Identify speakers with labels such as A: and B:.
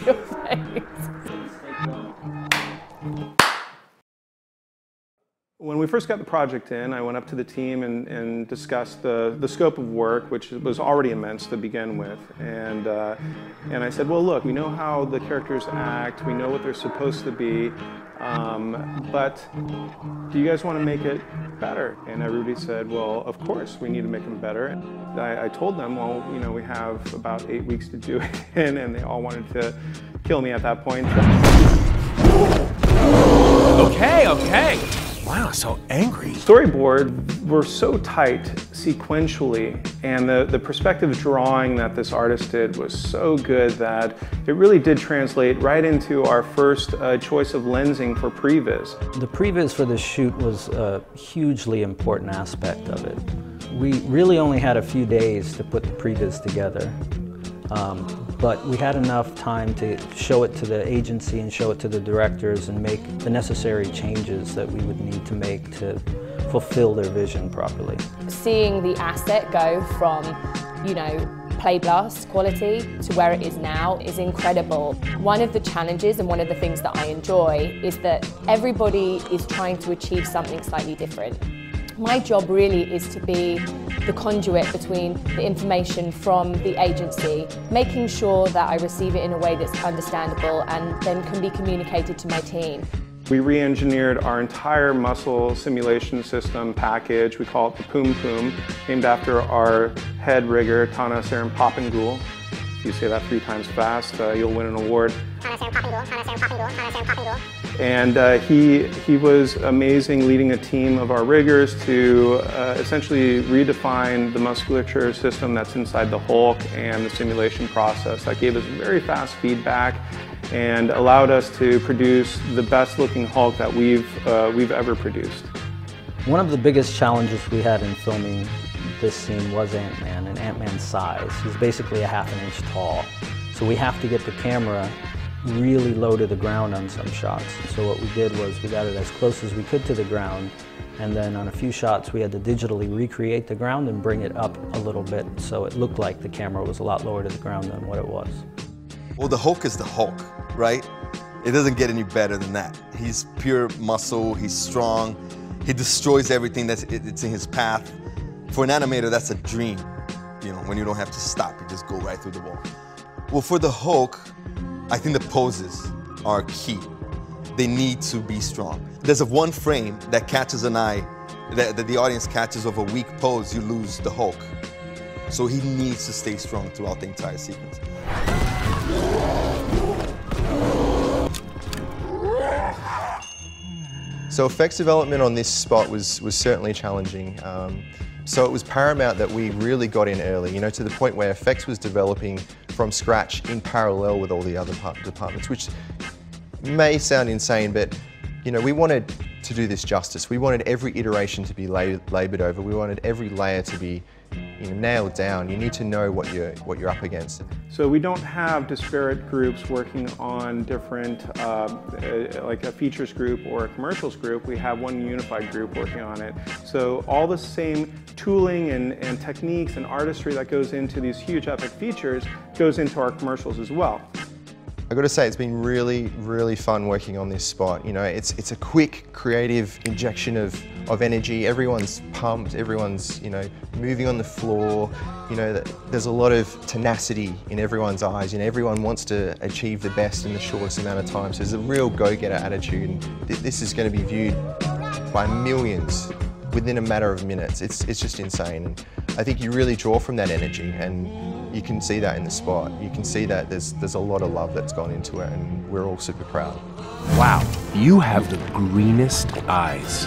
A: Your face.
B: When we first got the project in, I went up to the team and discussed the scope of work, which was already immense to begin with. And I said, well, look, we know how the characters act, we know what they're supposed to be, but do you guys want to make it better? And everybody said, well, of course, we need to make them better. I told them, well, you know, we have about 8 weeks to do it, and they all wanted to kill me at that point.
C: Okay. Wow, so angry.
B: Storyboard were so tight sequentially, and the perspective drawing that this artist did was so good that it really did translate right into our first choice of lensing for previs.
D: The previs for this shoot was a hugely important aspect of it. We really only had a few days to put the previs together. But we had enough time to show it to the agency and show it to the directors and make the necessary changes that we would need to make to fulfill their vision properly.
A: Seeing the asset go from, you know, play blast quality to where it is now is incredible. One of the challenges and one of the things that I enjoy is that everybody is trying to achieve something slightly different. My job really is to be the conduit between the information from the agency, making sure that I receive it in a way that's understandable and then can be communicated to my team.
B: We re-engineered our entire muscle simulation system package. We call it the Poom Poom, named after our head rigger, Tana Sarampopengul. If you say that 3 times fast, you'll win an award. And he was amazing, leading a team of our riggers to essentially redefine the musculature system that's inside the Hulk and the simulation process. That gave us very fast feedback and allowed us to produce the best looking Hulk that we've ever produced.
D: One of the biggest challenges we had in filming this scene was Ant Man and Ant Man's size. He's basically a ½ an inch tall. So we have to get the camera really low to the ground on some shots. So what we did was we got it as close as we could to the ground, and then on a few shots we had to digitally recreate the ground and bring it up a little bit so it looked like the camera was a lot lower to the ground than what it was.
E: Well, the Hulk is the Hulk, right? It doesn't get any better than that. He's pure muscle, he's strong, he destroys everything that's in his path. For an animator, that's a dream, you know, when you don't have to stop, you just go right through the wall. Well, for the Hulk, I think the poses are key. They need to be strong. There's one frame that catches an eye, that the audience catches of a weak pose, you lose the Hulk. So he needs to stay strong throughout the entire sequence.
F: So effects development on this spot was certainly challenging. So it was paramount that we really got in early, you know, to the point where effects was developing from scratch in parallel with all the other departments, which may sound insane, but you know, we wanted to do this justice. We wanted every iteration to be labored over. We wanted every layer to be, you know, nailed down. You need to know what you're up against.
B: So we don't have disparate groups working on different, like a features group or a commercials group. We have one unified group working on it. So all the same tooling and techniques and artistry that goes into these huge epic features goes into our commercials as well.
F: I've got to say, it's been really, really fun working on this spot. You know, it's a quick, creative injection of energy. Everyone's pumped, everyone's, you know, moving on the floor. You know, there's a lot of tenacity in everyone's eyes. You know, everyone wants to achieve the best in the shortest amount of time. So there's a real go-getter attitude, and this is going to be viewed by millions within a matter of minutes. It's just insane. And I think you really draw from that energy, and you can see that in the spot. You can see that there's a lot of love that's gone into it, and we're all super proud.
C: Wow, you have the greenest eyes.